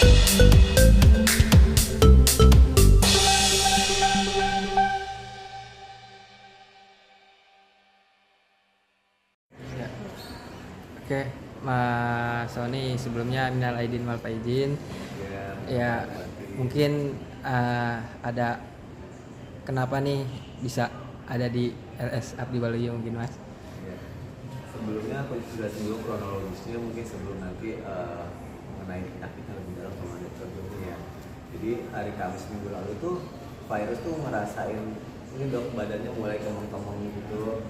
Ya. Oke, Mas Sony, sebelumnya minal aidin wal faizin. Ya, mungkin ada kenapa nih bisa ada di RS Abdi Waluyo mungkin, Mas? Ya. Sebelumnya aku sudah singgung kronologisnya, mungkin sebelum nanti mengenai penyakitnya lebih dalam sama dokter Joni ya. Jadi hari Kamis minggu lalu tuh virus tuh ngerasain ini dok, badannya mulai kemeng-kemeng gitu,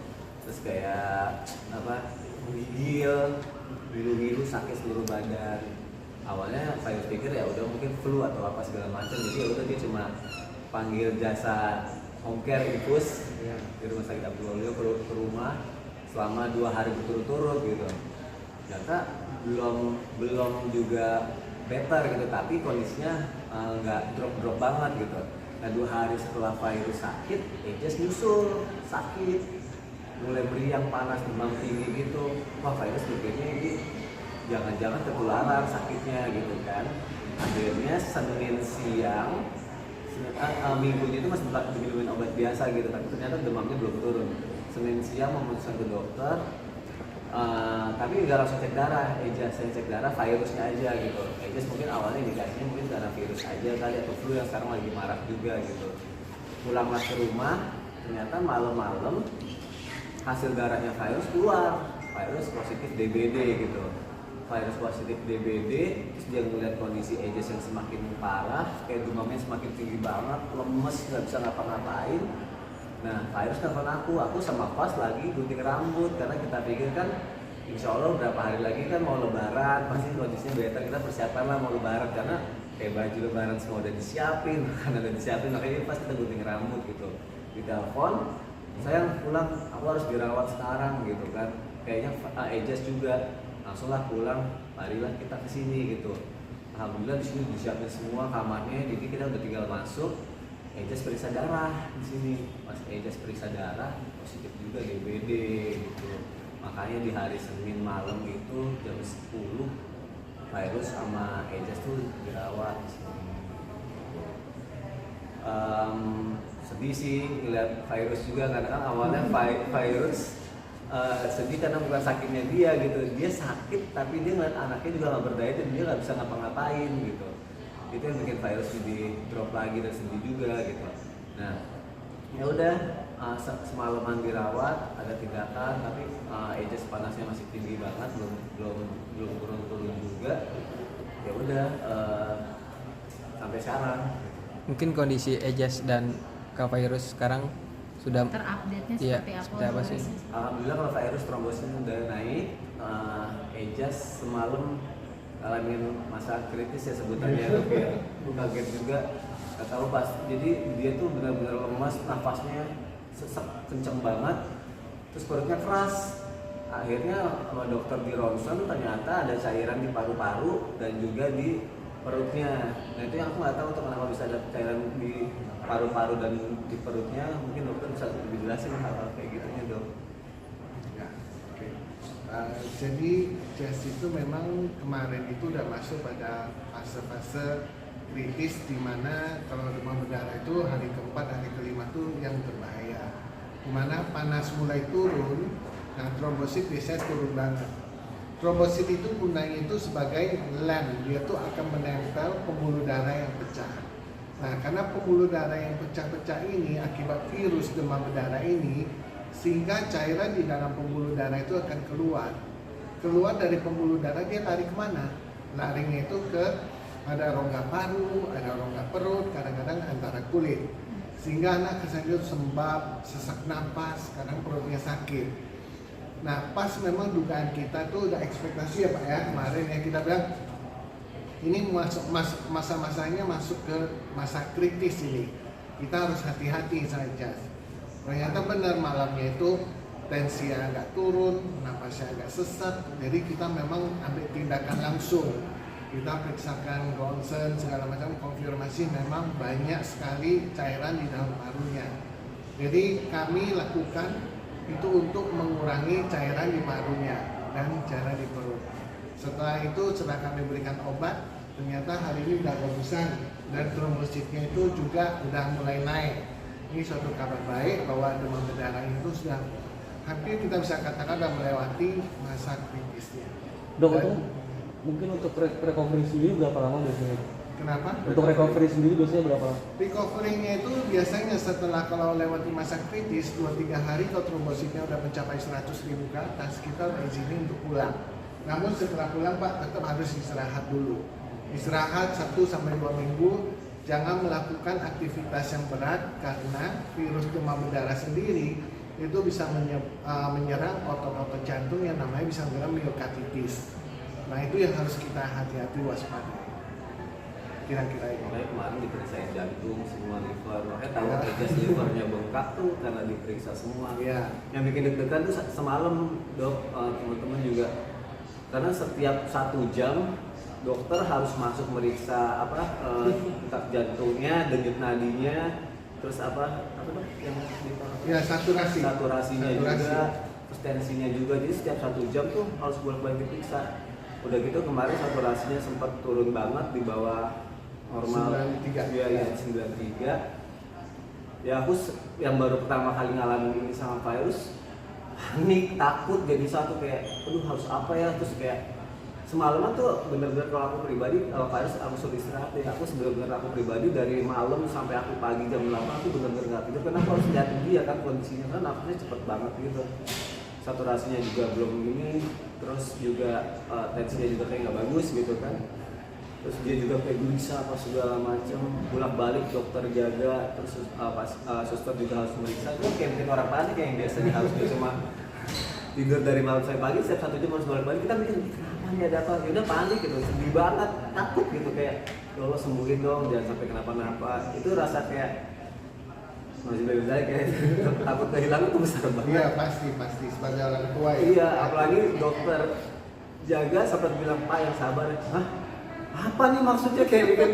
terus kayak apa, menggigil, ngilu-ngilu, sakit seluruh badan. Awalnya virus pikir ya udah mungkin flu atau apa segala macam, jadi ya udah dia cuma panggil jasa home care infus ya, di rumah sakit Abdi Waluyo ke rumah selama 2 hari berturut-turut gitu. Ternyata belum juga better gitu, tapi kondisinya nggak drop banget gitu. Nah 2 hari setelah virus sakit, Ejes nyusul sakit, mulai meriang, panas, demam tinggi gitu. Wah virus pikirnya ini jangan-jangan ketularan sakitnya gitu kan. Akhirnya Senin siang, minggunya itu masih diminumin obat biasa gitu, tapi ternyata demamnya belum turun. Senin siang memutuskan ke dokter, tapi nggak langsung cek darah. Saya cek darah virusnya aja gitu. Ejas mungkin awalnya indikasinya mungkin karena virus aja kali, atau flu yang sekarang lagi marak juga gitu. Pulanglah ke rumah, ternyata malam-malam hasil darahnya virus keluar, virus positif DBD gitu. Virus positif DBD, terus dia ngeliat kondisi Ejas yang semakin parah, kayak demamnya semakin tinggi banget, lemes, nggak bisa ngapa-ngapain. Nah, virus telepon aku sama pas lagi gunting rambut, karena kita pikir kan insya Allah berapa hari lagi kan mau lebaran, pasti kondisinya better, kita persiapan lah mau lebaran, karena kayak baju lebaran semua udah disiapin, kan udah disiapin, makanya pas kita gunting rambut gitu. Di telepon, sayang pulang, aku harus dirawat sekarang gitu kan, kayaknya Ejas juga. Langsunglah pulang, marilah kita ke sini gitu. Alhamdulillah di sini disiapin semua kamarnya, jadi kita udah tinggal masuk. Ejas periksa darah di sini. Pas Ejas periksa darah positif juga DBD gitu. Makanya di hari Senin malam itu jam 10 virus sama Ejas tuh dirawat di sini. Sedih sih ngeliat virus juga, karena kan awalnya virus sedih karena bukan sakitnya dia gitu, dia sakit tapi dia ngeliat anaknya juga nggak berdaya dan dia nggak bisa ngapa-ngapain gitu. Itu yang bikin virus jadi drop lagi dan sedih juga gitu. Nah ya udah, semalaman dirawat, ada tindakan, tapi Ejas panasnya masih tinggi banget, belum turun juga. Ya udah, sampai sekarang. Mungkin kondisi Ejas dan virus sekarang sudah terupdate-nya iya, seperti apa? sih? Alhamdulillah kalau virus trombositnya udah naik. Ejas semalam ngalamin masa kritis ya sebutannya, kayak kaget juga, nggak tahu pas. Jadi dia tuh benar-benar lemas, nafasnya sesek kenceng banget, terus perutnya keras. Akhirnya sama dokter di ronsen ternyata ada cairan di paru-paru dan juga di perutnya. Nah itu yang aku nggak tahu tuh kenapa bisa ada cairan di paru-paru dan di perutnya. Mungkin dokter bisa lebih jelasin hal-hal kayak gitunya dok. Ya, oke. Jadi Jas itu memang kemarin itu udah masuk pada fase-fase kritis, di mana kalau demam berdarah itu hari keempat, hari kelima tuh yang berbahaya. Di mana panas mulai turun, nah trombosit biasanya turun banget. Trombosit itu gunanya itu sebagai lem, dia tuh akan menempel pembuluh darah yang pecah. Nah, karena pembuluh darah yang pecah-pecah ini akibat virus demam berdarah ini, sehingga cairan di dalam pembuluh darah itu akan keluar dari pembuluh darah. Dia lari kemana? Larinya itu ke ada rongga paru, ada rongga perut, kadang-kadang antara kulit, sehingga anak kesannya sembab, sesak napas, kadang perutnya sakit. Nah, pas memang dugaan kita tuh udah ekspektasi ya Pak ya, kemarin ya kita bilang ini masa-masanya masuk ke masa kritis ini, kita harus hati-hati saja. Ternyata benar, malamnya itu tensi agak turun, napasnya agak sesak, jadi kita memang ambil tindakan langsung. Kita periksakan ronsen segala macam, konfirmasi memang banyak sekali cairan di dalam parunya. Jadi kami lakukan itu untuk mengurangi cairan di parunya dan cairan di perut. Setelah itu, setelah kami berikan obat, ternyata hari ini udah bagusan dan trombositnya itu juga udah mulai naik. Ini suatu kabar baik bahwa demam berdarah itu sudah hampir kita bisa katakan sudah melewati masa kritisnya. Dok, Dan itu mungkin untuk recovery sendiri berapa lama biasanya? kenapa? Untuk recovery sendiri biasanya berapa lama? Recovery-nya itu biasanya setelah kalau lewati masa kritis 2-3 hari kalau trombositnya udah mencapai 100.000 ke atas, kita udah izinin untuk pulang. Namun setelah pulang Pak tetap harus istirahat dulu. Istirahat 1-2 minggu, jangan melakukan aktivitas yang berat karena virus demam berdarah sendiri itu bisa menyerang otot-otot jantung yang namanya bisa menyerang myokarditis. Nah itu yang harus kita hati-hati waspadai. Kira-kira itu. Makanya kemarin diperiksain jantung, semua liver, makanya tahu aja livernya bengkak tuh karena diperiksa semua. Iya. Yang bikin deg-degan tuh semalam dok, teman-teman juga, karena setiap 1 jam dokter harus masuk meriksa detak jantungnya, denyut nadinya, terus apa dok yang Ya saturasi. saturasinya juga, terus tensinya juga, jadi setiap 1 jam tuh harus bolak-balik diperiksa. Udah gitu kemarin saturasinya sempat turun banget di bawah normal 93. ya 93. Ya aku yang baru pertama kali ngalamin ini sama virus, panik, takut, jadi satu kayak aduh harus apa ya, terus kayak semalaman tuh bener-bener kalau aku pribadi kalau virus aku suruh istirahat deh. Aku bener-bener aku pribadi dari malam sampai aku pagi jam 8 aku bener-bener nggak tidur karena aku harus lihat dia kan kondisinya kan nafasnya cepet banget gitu, saturasinya juga belum ini, terus juga tensinya juga kayak nggak bagus gitu kan, terus dia juga kayak gelisah apa segala macam, bolak-balik dokter jaga, terus suster juga harus meriksa. Itu kayak bikin orang panik yang biasanya harus dia cuma tidur dari malam sampai pagi, setiap 1 jam harus bolak-balik. Kita mikir kenapa nih, ada apa? Ya udah panik gitu, sedih banget, takut gitu kayak ya Allah sembuhin dong, jangan sampai kenapa-napa. Itu rasa kayak masih belajar saya kayak takut kehilangan itu besar banget. Iya pasti sebagai orang tua ya. Iya, apalagi dokter jaga sempat bilang Pak yang sabar. Hah? Apa nih maksudnya, kayak bikin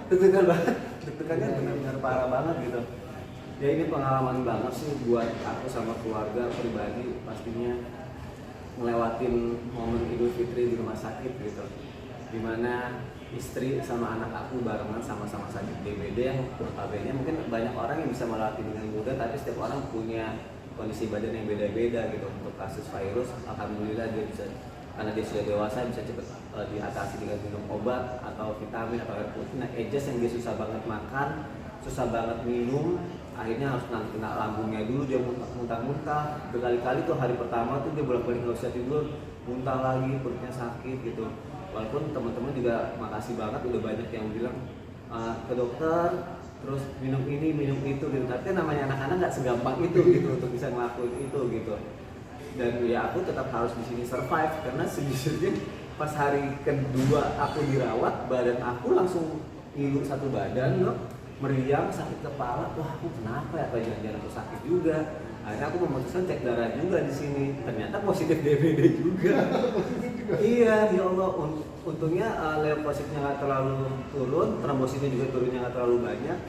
deg-degan banget. Deg-degannya benar-benar parah banget gitu. Ya ini pengalaman banget sih buat aku sama keluarga pribadi, pastinya ngelewatin momen Idul Fitri di rumah sakit gitu. Dimana istri sama anak aku barengan sama-sama sakit DBD yang notabene mungkin banyak orang yang bisa melewati dengan mudah, tapi setiap orang punya kondisi badan yang beda-beda gitu. Untuk kasus virus, alhamdulillah dia bisa, karena dia sudah dewasa, bisa cepat diatasi dengan minum obat atau vitamin atau air putih. Nah Ejas yang dia susah banget makan, susah banget minum, akhirnya harus kena lambungnya dulu, dia muntah-muntah berkali-kali tuh. Hari pertama tuh dia bolak-balik nggak bisa tidur, muntah lagi, perutnya sakit gitu. Walaupun teman-teman juga makasih banget udah banyak yang bilang ke dokter, terus minum ini minum itu gitu. Tapi namanya anak-anak nggak segampang itu gitu untuk bisa ngelakuin itu gitu. Dan ya aku tetap harus di sini survive karena sejujurnya pas hari kedua aku dirawat, badan aku langsung ngilu satu badan loh, meriang, sakit kepala. Wah aku kenapa ya, apa jangan-jangan aku sakit juga. Akhirnya aku memutuskan cek darah juga di sini, ternyata positif DBD juga. Iya, ya Allah, untungnya leukositnya nggak terlalu turun, trombositnya juga turunnya nggak terlalu banyak,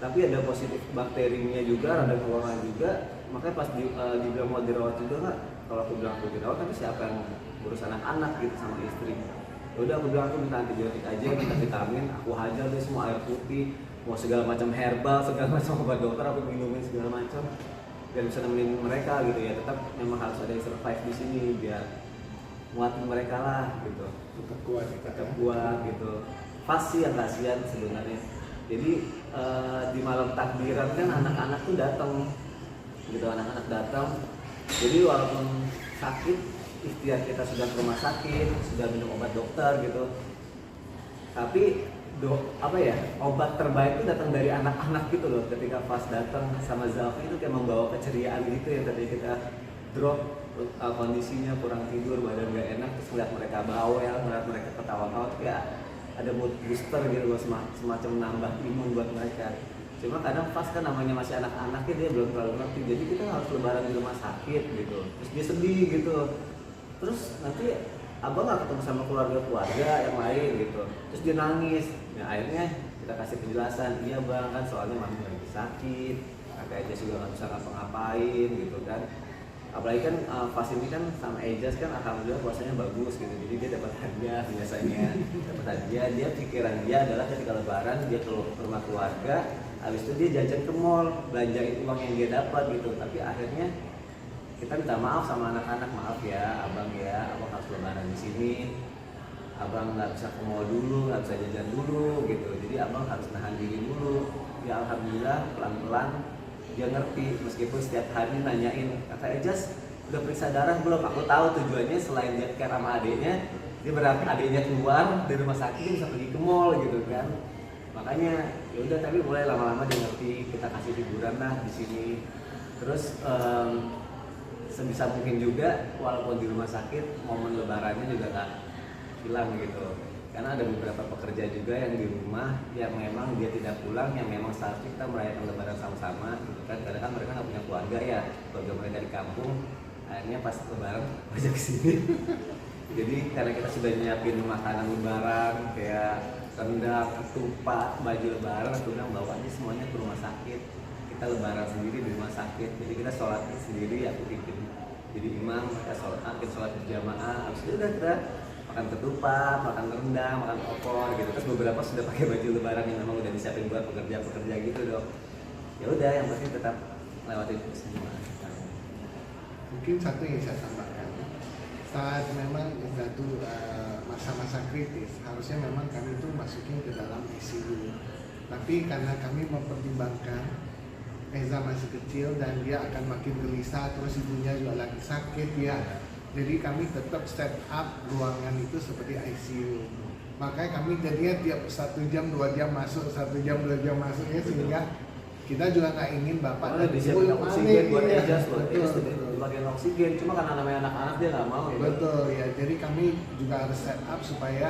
tapi ada positif bakterinya juga, ada corona juga. Makanya pas dibilang mau dirawat juga nggak, kalau aku bilang aku dirawat, tapi siapa yang ngurus anak-anak gitu sama istri. Udah aku bilang aku minta antibiotik aja, minta vitamin, aku hajar deh semua, air putih, mau segala macam herbal, segala macam obat dokter aku minumin segala macam, biar bisa nemenin mereka gitu ya. Tetap memang harus ada yang survive di sini biar nguatin mereka lah gitu, Tetap kuat ya, tetap kuat gitu. Pas sih yang kasihan sebenarnya. Jadi di malam takbiran kan anak-anak tuh datang gitu, anak-anak datang. Jadi walaupun sakit, ikhtiar kita sudah ke rumah sakit, sudah minum obat dokter gitu, tapi obat terbaik itu datang dari anak-anak gitu loh. Ketika pas datang sama Zalfi itu kayak membawa keceriaan gitu yang tadi kita drop kondisinya kurang tidur, badan gak enak, terus ngeliat mereka bawel, ngeliat mereka ketawa-tawa, kayak ada mood booster gitu loh, semacam nambah imun buat mereka. Cuma kadang pas kan namanya masih anak-anaknya, dia belum terlalu ngerti, jadi kita harus lebaran di rumah sakit gitu, terus dia sedih gitu, terus nanti abang gak ketemu sama keluarga-keluarga yang lain gitu, terus dia nangis. Nah akhirnya kita kasih penjelasan, iya bang kan soalnya mami lagi sakit, kakak aja juga gak bisa ngapa-ngapain gitu kan. apalagi kan Fas ini kan sama Ejas kan alhamdulillah puasanya bagus gitu, jadi dia dapat hadiah biasanya. Dapat hadiah, dia pikiran dia adalah ketika lebaran dia ke rumah keluarga, habis itu dia jajan ke mall, belanjain uang yang dia dapat gitu. Tapi akhirnya kita minta maaf sama anak-anak, maaf ya abang harus lebaran di sini, abang nggak bisa ke mall dulu, nggak bisa jajan dulu gitu, jadi abang harus nahan diri dulu. Ya alhamdulillah pelan-pelan dia ngerti, meskipun setiap hari nanyain, kata Ejas udah periksa darah belum? Aku tahu tujuannya selain dia care sama adiknya, dia berarti adiknya keluar dari rumah sakit dia bisa pergi ke mall gitu kan. Makanya ya udah, tapi mulai lama-lama dia ngerti, kita kasih hiburan lah di sini. Terus sebisa mungkin juga walaupun di rumah sakit momen lebarannya juga gak hilang gitu, karena ada beberapa pekerja juga yang di rumah yang memang dia tidak pulang, yang memang seharusnya kita merayakan lebaran sama-sama gitu kan, karena kan mereka nggak punya keluarga ya, keluarga mereka di kampung, akhirnya pas lebaran ajak kesini. Jadi karena kita sudah nyiapin makanan lebaran kayak rendang, ketupat, baju lebaran, aku bilang bawa aja semuanya ke rumah sakit, kita lebaran sendiri di rumah sakit, jadi kita sholat sendiri, aku bikin jadi imam, kita sholat berjamaah, habis itu udah kita makan ketupat, makan rendang, makan opor gitu. Terus beberapa sudah pakai baju lebaran yang memang udah disiapin buat pekerja-pekerja gitu dong. Ya udah, yang penting tetap lewatin itu semua. Mungkin satu yang saya tambahkan, saat memang itu masa-masa kritis, harusnya memang kami itu masukin ke dalam ICU. Tapi karena kami mempertimbangkan Eza masih kecil dan dia akan makin gelisah, terus ibunya juga lagi sakit ya. Jadi kami tetap set up ruangan itu seperti ICU. Makanya kami jadinya tiap 1 jam 2 jam masuk, 1 jam 2 jam masuknya, sehingga kita juga nggak ingin bapak dan ibu oksigen buat iya. Ejas loh. Betul, Dipakein oksigen, cuma karena namanya anak-anak dia nggak mau ya. Betul ya. Jadi kami juga harus set up supaya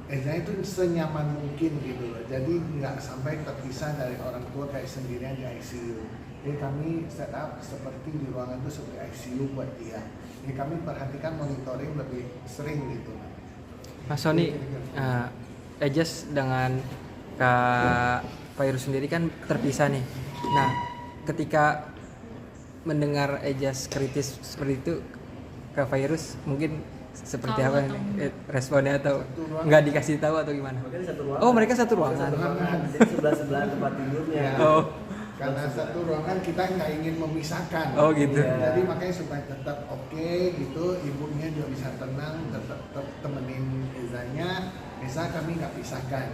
Eza itu senyaman mungkin gitu loh. Jadi nggak sampai terpisah dari orang tua kayak sendirian di ICU. Jadi kami set up seperti di ruangan itu seperti ICU buat dia. Jadi kami perhatikan monitoring lebih sering gitu. Mas Sony, Ejas dengan Kak Fairuz sendiri kan terpisah nih. Nah, ketika mendengar Ejas kritis seperti itu, Kak Fairuz mungkin seperti apa responnya, atau nggak dikasih tahu atau gimana? Oh, mereka satu ruangan. Jadi sebelah tempat tidurnya. Oh. Karena satu ruangan kita nggak ingin memisahkan. Oh gitu. Ya. Jadi makanya supaya tetap oke gitu, ibunya juga bisa tenang, tetap temenin Ezanya. Eza kami nggak pisahkan.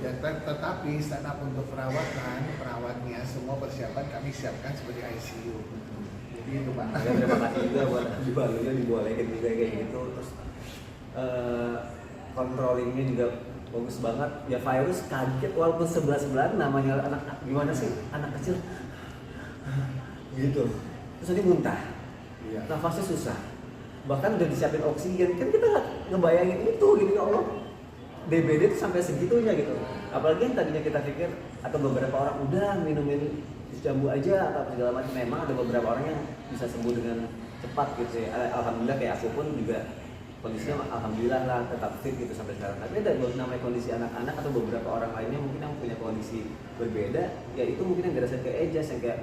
Ya, tetapi stand up untuk perawatnya semua persiapan kami siapkan seperti ICU. Jadi itu Pak. Ya, terima kasih juga buat dibantunya dibolehin juga kayak gitu. Terus controllingnya juga bagus banget. Ya Fairuz kaget walaupun sebelah-sebelahan, namanya anak gimana sih anak kecil gitu. Terus dia muntah, Iya. nafasnya susah, bahkan udah disiapin oksigen, kan kita nggak ngebayangin itu gitu, ya Allah, DBD itu sampai segitunya gitu. Apalagi yang tadinya kita pikir atau beberapa orang udah minumin jambu aja atau segala macam, memang ada beberapa orang yang bisa sembuh dengan cepat gitu ya. Alhamdulillah kayak aku pun juga kondisinya alhamdulillah lah tetap fit gitu sampai sekarang. Tapi ada namanya kondisi anak-anak atau beberapa orang lainnya mungkin yang punya kondisi berbeda, ya itu mungkin yang dirasain ke Ejas, yang kayak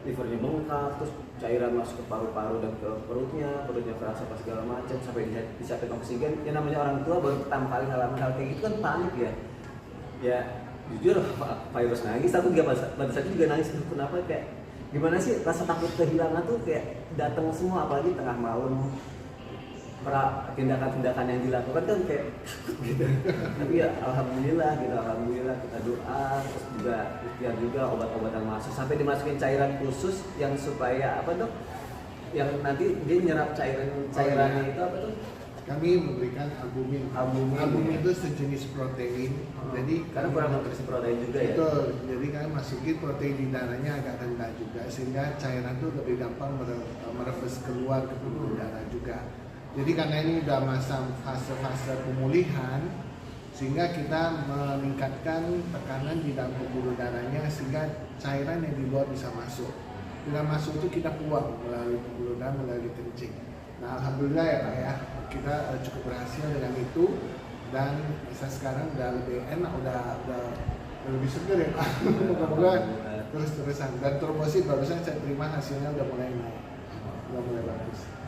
livernya bengkak, terus cairan masuk ke paru-paru dan ke perutnya kerasa apa segala macam, sampai disiapin oksigen. Ya namanya orang tua baru pertama kali ngalamin hal kayak gitu kan panik ya. Ya jujur Fairuz nangis, aku juga pada saat itu juga nangis. Kenapa, kayak gimana sih rasa takut kehilangan tuh kayak datang semua, apalagi tengah malam. Tindakan-tindakan yang dilakukan kan kayak gitu. Tapi ya alhamdulillah gitu, alhamdulillah kita doa, terus juga ikhtiar juga, obat-obatan masuk sampai dimasukin cairan khusus yang supaya apa tuh, yang nanti dia nyerap cairannya itu apa tuh? Kami memberikan albumin. Albumin itu sejenis protein. Jadi karena kurang nutrisi protein juga ya. Betul. Jadi kami masukin protein di darahnya agak rendah juga, sehingga cairan itu lebih gampang merebes keluar ke pembuluh darah juga. Jadi karena ini udah fase pemulihan, sehingga kita meningkatkan tekanan di dalam pembuluh darahnya sehingga cairan yang di luar bisa masuk. Dengan masuk itu kita buang melalui pembuluh darah, melalui kencing. Nah alhamdulillah ya Pak ya, kita cukup berhasil dengan itu, dan saya sekarang udah lebih enak, udah lebih seger ya Pak. Moga-moga terus-terusan, dan trombosit barusan saya terima hasilnya udah mulai naik. udah mulai bagus.